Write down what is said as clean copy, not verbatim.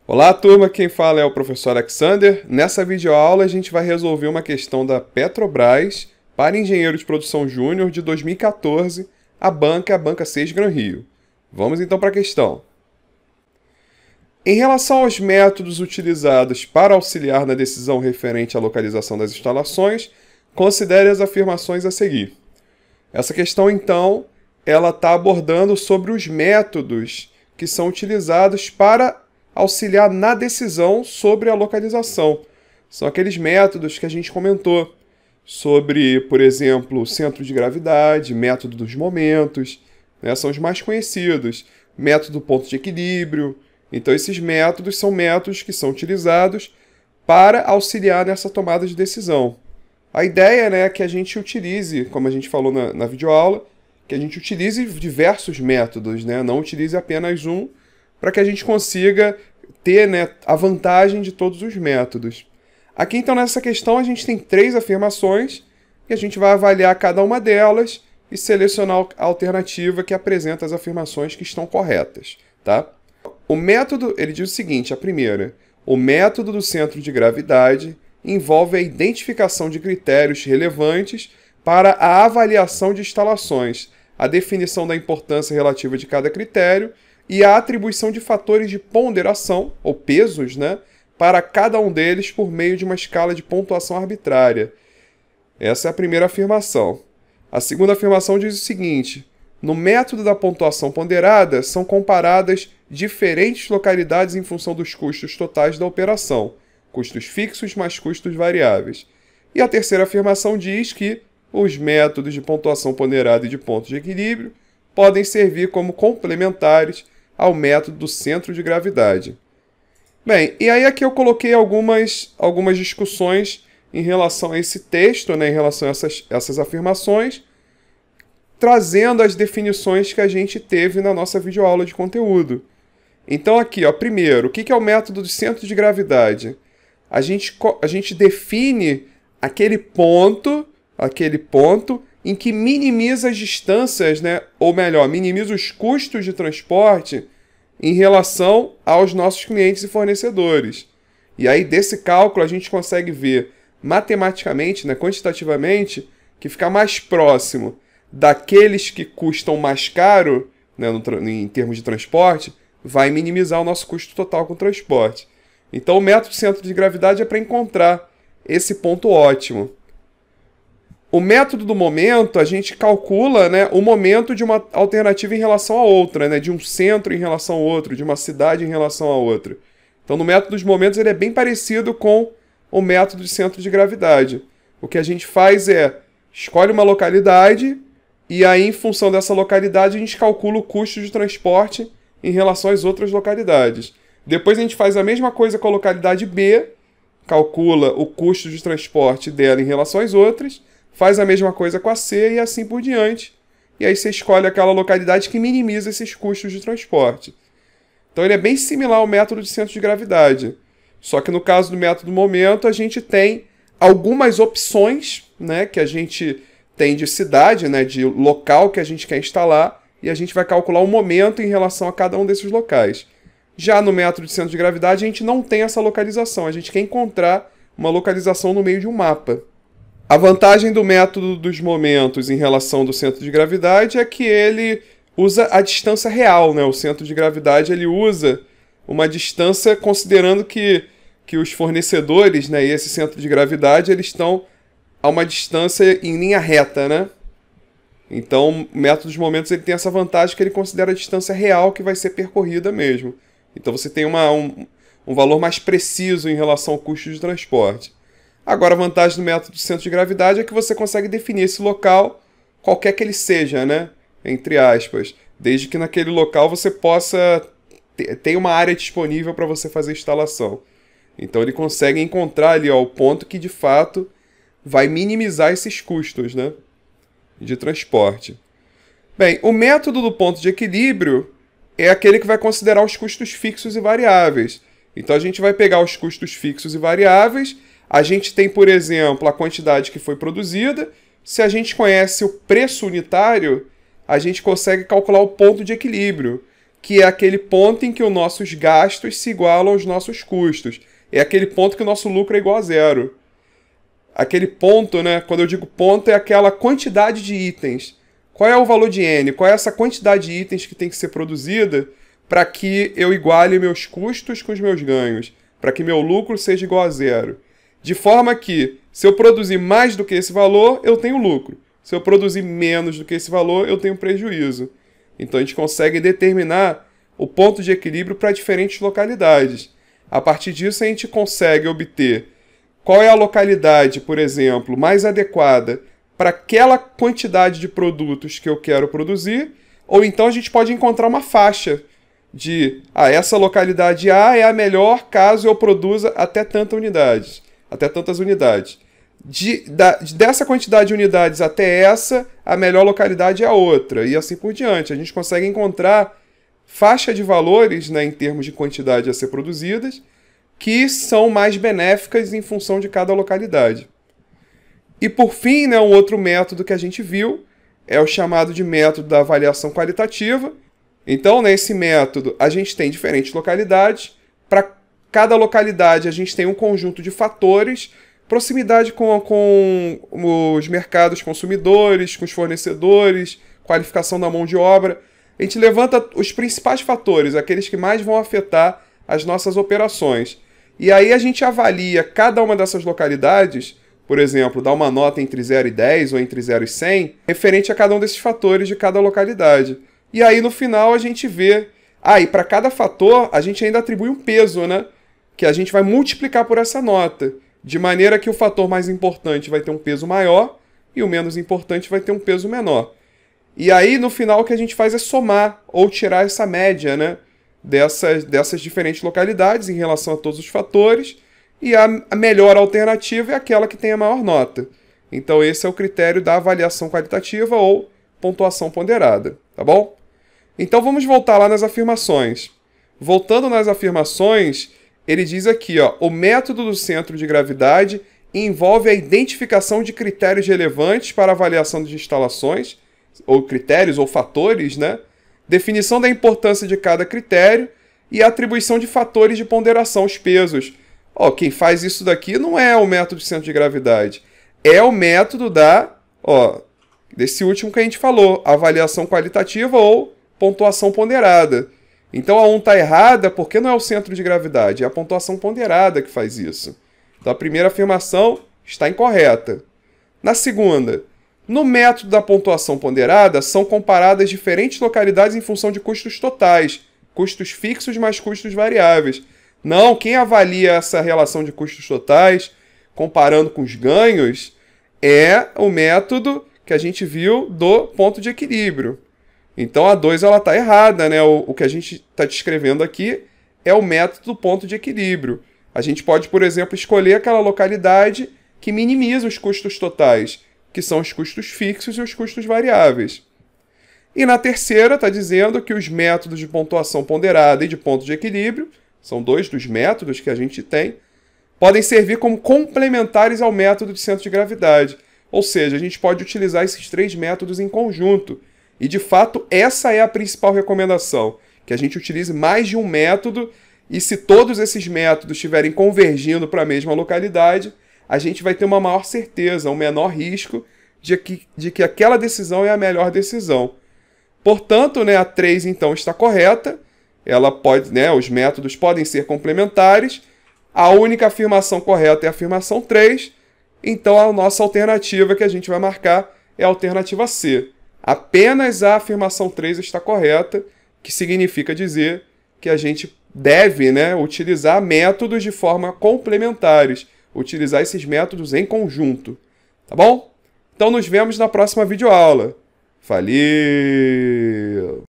Olá, turma, quem fala é o professor Alexander. Nessa videoaula a gente vai resolver uma questão da Petrobras para engenheiro de produção júnior de 2014, a banca 6 Gran Rio. Vamos então para a questão. Em relação aos métodos utilizados para auxiliar na decisão referente à localização das instalações, considere as afirmações a seguir. Essa questão, então, ela está abordando sobre os métodos que são utilizados para auxiliar na decisão sobre a localização. São aqueles métodos que a gente comentou sobre, por exemplo, centro de gravidade, método dos momentos, né? São os mais conhecidos, método ponto de equilíbrio. Então, esses métodos são métodos que são utilizados para auxiliar nessa tomada de decisão. A ideia, né, é que a gente utilize, como a gente falou na videoaula, que a gente utilize diversos métodos, né? Não utilize apenas um, para que a gente consiga ter, né, a vantagem de todos os métodos. Aqui, então, nessa questão, a gente tem 3 afirmações e a gente vai avaliar cada uma delas e selecionar a alternativa que apresenta as afirmações que estão corretas, tá? O método, ele diz o seguinte, a primeira: o método do centro de gravidade envolve a identificação de critérios relevantes para a avaliação de instalações, a definição da importância relativa de cada critério e a atribuição de fatores de ponderação, ou pesos, né, para cada um deles por meio de uma escala de pontuação arbitrária. Essa é a primeira afirmação. A segunda afirmação diz o seguinte: no método da pontuação ponderada, são comparadas diferentes localidades em função dos custos totais da operação, custos fixos mais custos variáveis. E a terceira afirmação diz que os métodos de pontuação ponderada e de ponto de equilíbrio podem servir como complementares ao método do centro de gravidade. Bem, e aí aqui eu coloquei algumas discussões em relação a esse texto, né, em relação a essas afirmações, trazendo as definições que a gente teve na nossa videoaula de conteúdo. Então aqui, ó, primeiro, o que é o método do centro de gravidade? A gente define aquele ponto em que minimiza as distâncias, né? Ou melhor, minimiza os custos de transporte em relação aos nossos clientes e fornecedores. E aí, desse cálculo, a gente consegue ver matematicamente, né, quantitativamente, que fica mais próximo daqueles que custam mais caro, né, em termos de transporte, vai minimizar o nosso custo total com o transporte. Então, o método centro de gravidade é para encontrar esse ponto ótimo. O método do momento, a gente calcula, né, o momento de uma alternativa em relação a outra, né, de um centro em relação ao outro, de uma cidade em relação a outra. Então, no método dos momentos, ele é bem parecido com o método de centro de gravidade. O que a gente faz é, escolhe uma localidade e aí, em função dessa localidade, a gente calcula o custo de transporte em relação às outras localidades. Depois a gente faz a mesma coisa com a localidade B, calcula o custo de transporte dela em relação às outras, faz a mesma coisa com a C e assim por diante. E aí você escolhe aquela localidade que minimiza esses custos de transporte. Então ele é bem similar ao método de centro de gravidade. Só que no caso do método do momento, a gente tem algumas opções, né, que a gente tem de cidade, né, de local que a gente quer instalar, e a gente vai calcular o momento em relação a cada um desses locais. Já no método de centro de gravidade, a gente não tem essa localização. A gente quer encontrar uma localização no meio de um mapa. A vantagem do método dos momentos em relação do centro de gravidade é que ele usa a distância real, né? O centro de gravidade ele usa uma distância considerando que os fornecedores, né, e esse centro de gravidade eles estão a uma distância em linha reta, né? Então, o método dos momentos ele tem essa vantagem que ele considera a distância real que vai ser percorrida mesmo. Então, você tem um valor mais preciso em relação ao custo de transporte. Agora, a vantagem do método do centro de gravidade é que você consegue definir esse local, qualquer que ele seja, né? Entre aspas. Desde que naquele local você possa ter uma área disponível para você fazer a instalação. Então, ele consegue encontrar ali, ó, o ponto que, de fato, vai minimizar esses custos, né, de transporte. Bem, o método do ponto de equilíbrio é aquele que vai considerar os custos fixos e variáveis. Então, a gente vai pegar os custos fixos e variáveis. A gente tem, por exemplo, a quantidade que foi produzida. Se a gente conhece o preço unitário, a gente consegue calcular o ponto de equilíbrio, que é aquele ponto em que os nossos gastos se igualam aos nossos custos. É aquele ponto que o nosso lucro é igual a zero. Aquele ponto, né? Quando eu digo ponto, é aquela quantidade de itens. Qual é o valor de N? Qual é essa quantidade de itens que tem que ser produzida para que eu iguale meus custos com os meus ganhos? Para que meu lucro seja igual a zero. De forma que, se eu produzir mais do que esse valor, eu tenho lucro. Se eu produzir menos do que esse valor, eu tenho prejuízo. Então a gente consegue determinar o ponto de equilíbrio para diferentes localidades. A partir disso, a gente consegue obter qual é a localidade, por exemplo, mais adequada para aquela quantidade de produtos que eu quero produzir, ou então a gente pode encontrar uma faixa de essa localidade A é a melhor caso eu produza até tantas unidades. Dessa quantidade de unidades até essa, a melhor localidade é a outra, e assim por diante. A gente consegue encontrar faixa de valores, né, em termos de quantidade a ser produzidas, que são mais benéficas em função de cada localidade. E por fim, né, um outro método que a gente viu é o chamado de método da avaliação qualitativa. Então, nesse método, a gente tem diferentes localidades. Para cada localidade, a gente tem um conjunto de fatores, proximidade com os mercados consumidores, com os fornecedores, qualificação da mão de obra. A gente levanta os principais fatores, aqueles que mais vão afetar as nossas operações. E aí a gente avalia cada uma dessas localidades, por exemplo, dá uma nota entre 0 e 10 ou entre 0 e 100, referente a cada um desses fatores de cada localidade. E aí no final a gente vê... e para cada fator a gente ainda atribui um peso, né? Que a gente vai multiplicar por essa nota, de maneira que o fator mais importante vai ter um peso maior e o menos importante vai ter um peso menor. E aí no final o que a gente faz é somar ou tirar essa média, né? Dessas diferentes localidades em relação a todos os fatores, e a melhor alternativa é aquela que tem a maior nota. Então esse é o critério da avaliação qualitativa ou pontuação ponderada, tá bom? Então vamos voltar lá nas afirmações. Voltando nas afirmações, ele diz aqui, o método do centro de gravidade envolve a identificação de critérios relevantes para avaliação de instalações, ou critérios ou fatores, né? Definição da importância de cada critério e atribuição de fatores de ponderação, os pesos. Quem faz isso daqui não é o método de centro de gravidade. É o método desse último que a gente falou, avaliação qualitativa ou pontuação ponderada. Então a 1 está errada porque não é o centro de gravidade, é a pontuação ponderada que faz isso. Então a primeira afirmação está incorreta. Na segunda, no método da pontuação ponderada, são comparadas diferentes localidades em função de custos totais, custos fixos mais custos variáveis. Não, quem avalia essa relação de custos totais, comparando com os ganhos, é o método que a gente viu do ponto de equilíbrio. Então a 2 está errada, né? O que a gente está descrevendo aqui é o método do ponto de equilíbrio. A gente pode, por exemplo, escolher aquela localidade que minimiza os custos totais, que são os custos fixos e os custos variáveis. E na terceira está dizendo que os métodos de pontuação ponderada e de ponto de equilíbrio, são dois dos métodos que a gente tem, podem servir como complementares ao método de centro de gravidade. Ou seja, a gente pode utilizar esses três métodos em conjunto. E, de fato, essa é a principal recomendação, que a gente utilize mais de um método, e se todos esses métodos estiverem convergindo para a mesma localidade, a gente vai ter uma maior certeza, um menor risco de que aquela decisão é a melhor decisão. Portanto, a 3 então está correta, ela pode, os métodos podem ser complementares, a única afirmação correta é a afirmação 3, então a nossa alternativa que a gente vai marcar é a alternativa C. Apenas a afirmação 3 está correta, que significa dizer que a gente deve, utilizar métodos de forma complementares, utilizar esses métodos em conjunto, tá bom? Então nos vemos na próxima videoaula. Valeu!